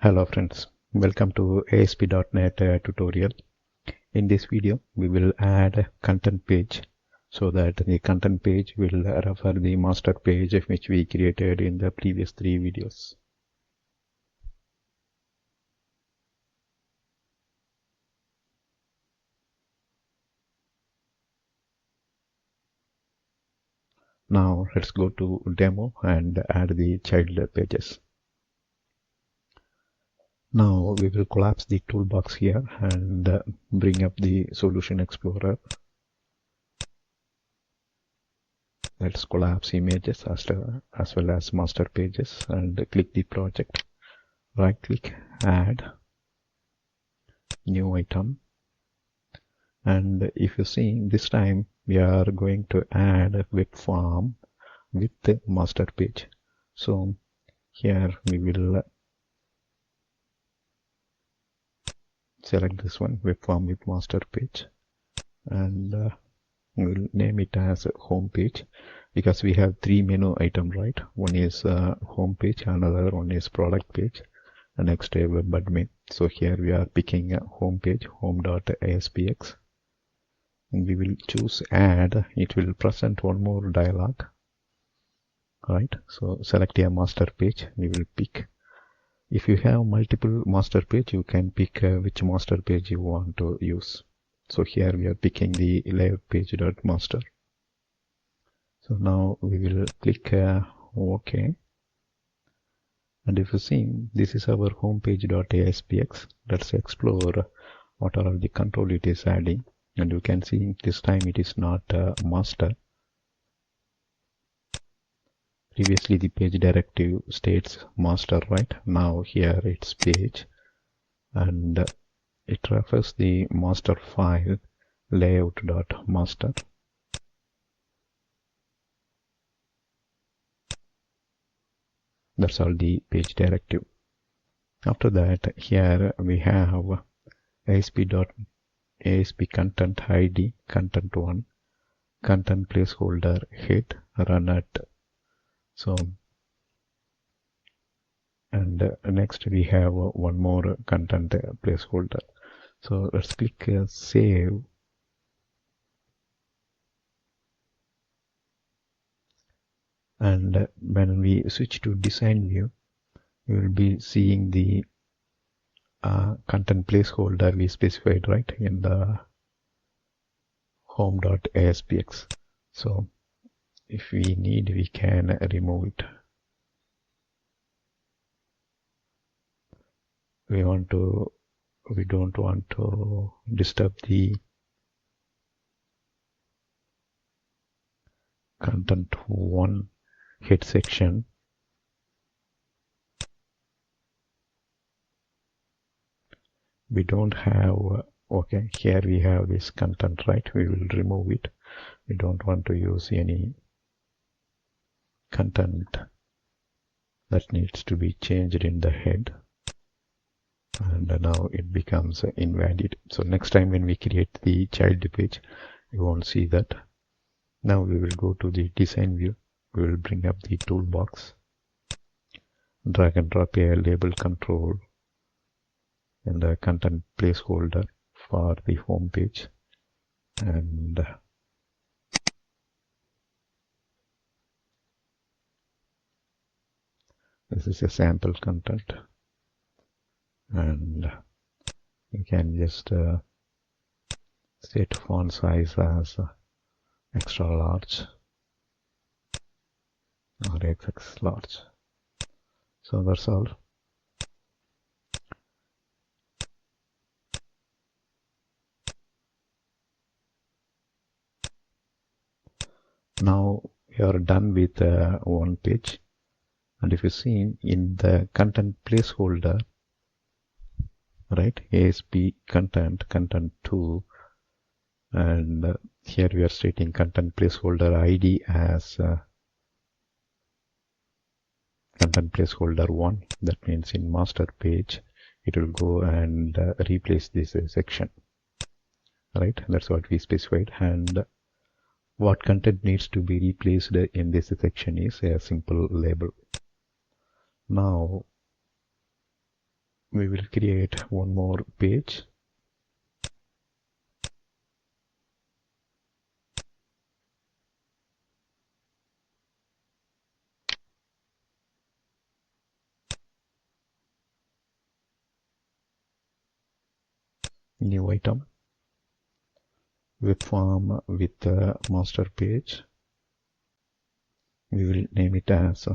Hello friends, welcome to ASP.NET tutorial. In this video, we will add a content page so that the content page will refer the master page which we created in the previous 3 videos. Now let's go to demo and add the child pages. Now we will collapse the toolbox here and bring up the Solution Explorer. Let's collapse images as well as master pages and click the project. Right click, add, new item. And if you see, this time we are going to add a web form with the master page. So here we will select this one, web form with master page, and we'll name it as home page because we have 3 menu items, right? One is home page, another one is product page, and next web admin. So here we are picking a home page, home.aspx. And we will choose add. It will present one more dialog, right? So select a master page. We will pick. If you have multiple master page, you can pick which master page you want to use. So here we are picking the layout page.master. So now we will click OK. And if you see, this is our homepage.aspx. Let's explore what are all the control it is adding. And you can see this time it is not master. Previously the page directive states master, right? Now here it's page, and it refers the master file layout.master. That's all the page directive. After that, here we have ASP content ID, content1, content placeholder head, run at. So, and next we have one more content placeholder. So let's click save. And when we switch to design view, you will be seeing the content placeholder we specified, right, in the home.aspx. So if we need, we can remove it. We don't want to disturb the content1 head section. We don't have, okay, here we have this content, right? We will remove it. We don't want to use any content that needs to be changed in the head. And now it becomes invalid. So next time when we create the child page, you won't see that. Now we will go to the design view. We will bring up the toolbox, drag and drop a label control and the content placeholder for the home page, and this is a sample content, and you can just set font size as extra large or XX large. So that's all. Now we are done with one page, and if you see in the content placeholder, right, ASP content, content2, and here we are stating content placeholder ID as content placeholder 1. That means in master page it will go and replace this section, right? That's what we specified. And what content needs to be replaced in this section is a simple label. Now we will create one more page. New item, web form with the master page. We will name it as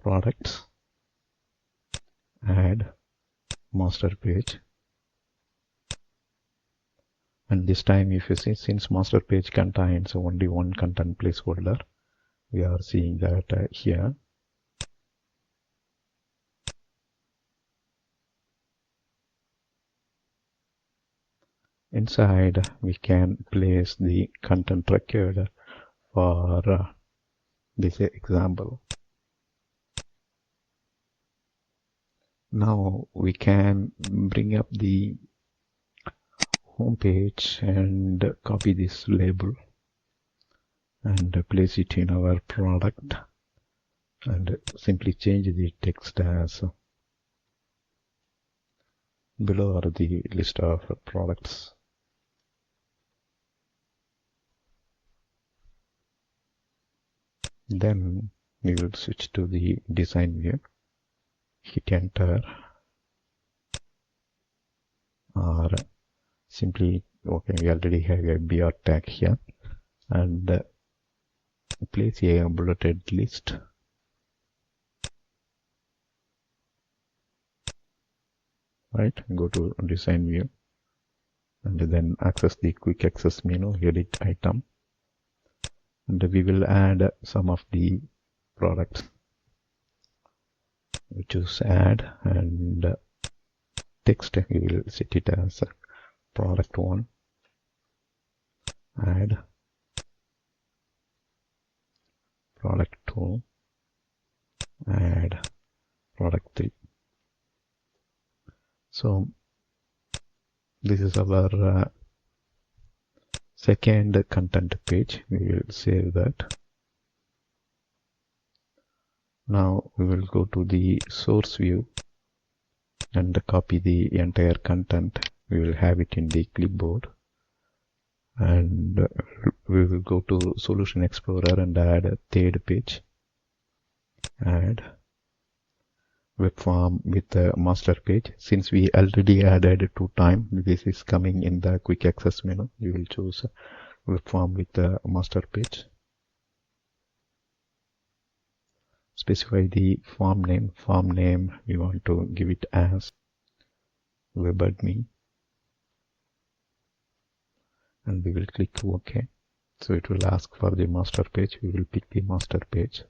products, add master page. And this time, if you see, since master page contains only one content placeholder, we are seeing that here. Inside, we can place the content required for this example. Now we can bring up the home page and copy this label and place it in our product, and simply change the text as below are the list of products. Then we will switch to the design view, hit enter, or simply, okay, we already have a BR tag here, and place a bulleted list. Right, go to design view and then access the quick access menu, edit item, and we will add some of the products. We choose add, and text we will set it as product 1, add product 2, add product 3. So this is our second content page. We will save that. Now we will go to the source view and copy the entire content. We will have it in the clipboard, and we will go to Solution Explorer and add a third page. Add web form with the master page. Since we already added 2 times, this is coming in the quick access menu. You will choose web form with the master page. Specify the form name. Form name we want to give it as web admin, and we will click OK. So it will ask for the master page. We will pick the master page,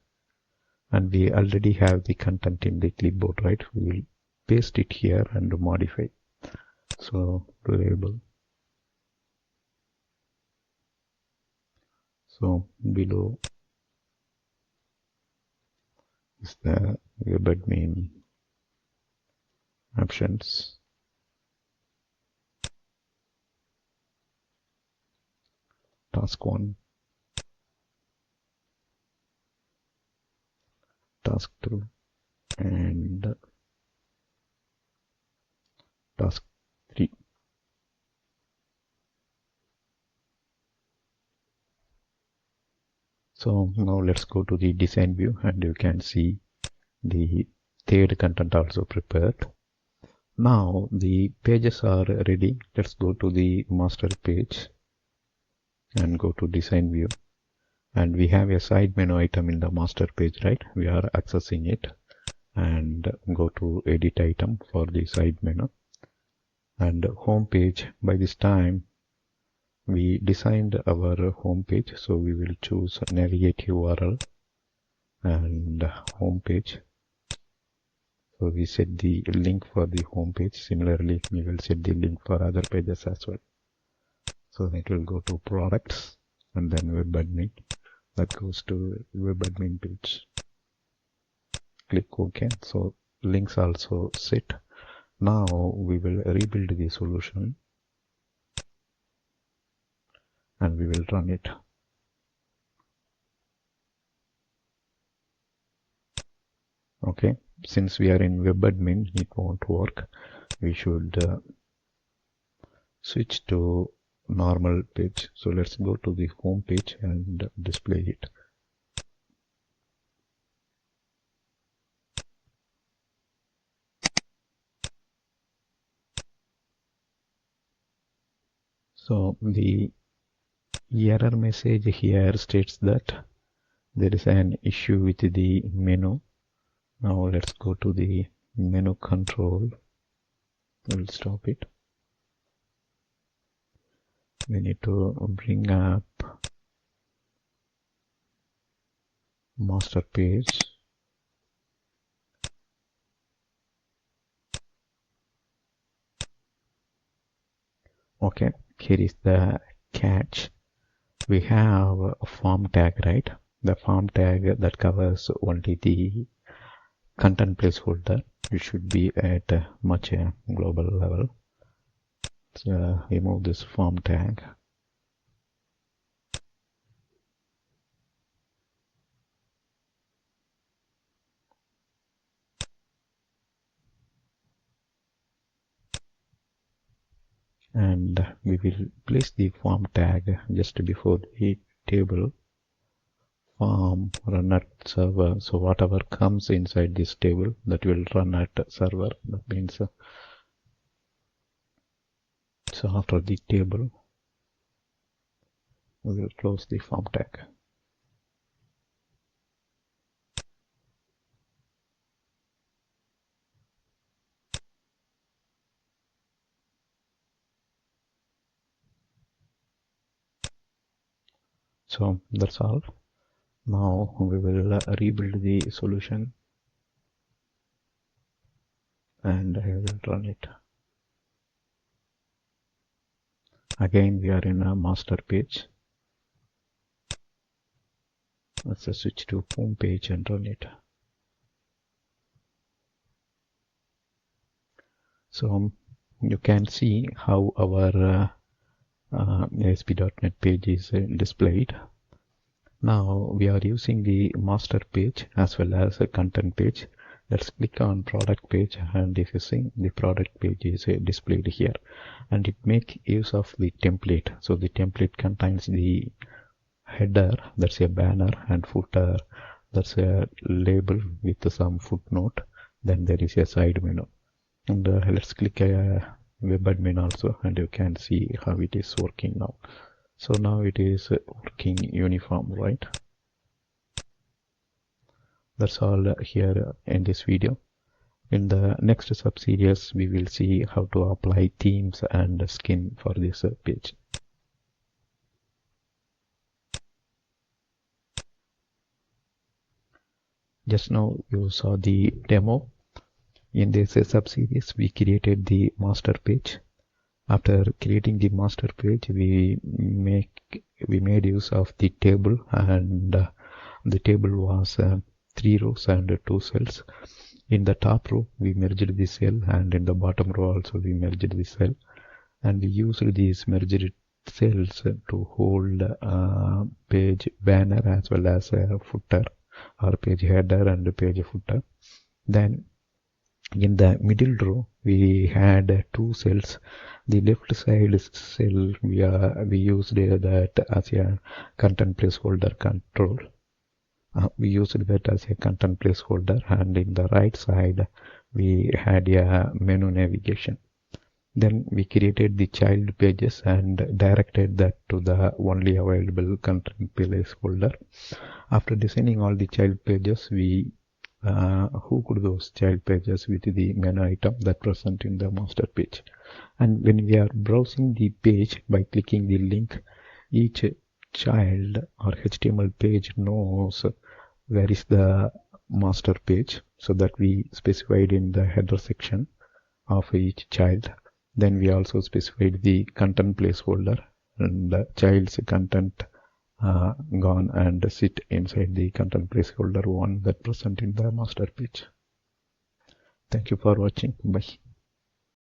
and we already have the content in the clipboard, right? We will paste it here and modify. So label. So below is the web admin options. Task 1, task 2, and task 3. So now let's go to the design view, and you can see the third content also prepared. Now the pages are ready. Let's go to the master page and go to design view, and we have a side menu item in the master page, right? We are accessing it, and go to edit item for the side menu, and home page. By this time we designed our home page, so we will choose navigate URL and home page. So we set the link for the home page. Similarly, we will set the link for other pages as well. So it will go to products and then web admin. That goes to web admin page. Click OK. So links also set. Now we will rebuild the solution and we will run it. Okay, since we are in web admin, it won't work. We should switch to normal page. So let's go to the home page and display it. So the error message here states that there is an issue with the menu. Now let's go to the menu control. We'll stop it. We need to bring up master page. Okay, here is the catch. We have a form tag, right? The form tag that covers only the content placeholder. It should be at a much global level. So remove this form tag. And we will place the form tag just before the table form run at server. So whatever comes inside this table, that will run at server. That means so after the table we will close the form tag. So that's all. Now we will rebuild the solution and I will run it. Again we are in a master page. Let's switch to home page and run it. So you can see how our ASP.NET page is displayed. Now we are using the master page as well as a content page. Let's click on product page, and if you see, the product page is displayed here, and it makes use of the template. So the template contains the header, that's a banner, and footer, that's a label with some footnote. Then there is a side menu, and let's click web admin also, and you can see how it is working now. So now it is working uniform, right? That's all here in this video. In the next sub-series, we will see how to apply themes and skin for this page. Just now you saw the demo. In this sub-series, we created the master page. After creating the master page, we made use of the table, and the table was 3 rows and 2 cells. In the top row we merged the cell, and in the bottom row also we merged the cell, and we used these merged cells to hold page banner as well as a footer, or page header and page footer. Then in the middle row we had 2 cells. The left side cell we used that as a content placeholder control. We used that as a content placeholder, and in the right side we had a menu navigation. Then we created the child pages and directed that to the only available content placeholder. After designing all the child pages, we hooked those child pages with the menu item that present in the master page. And when we are browsing the page by clicking the link, each child or HTML page knows where is the master page, so that we specified in the header section of each child. Then we also specified the content placeholder, and the child's content gone and sit inside the content placeholder one that present in the master page. Thank you for watching. Bye.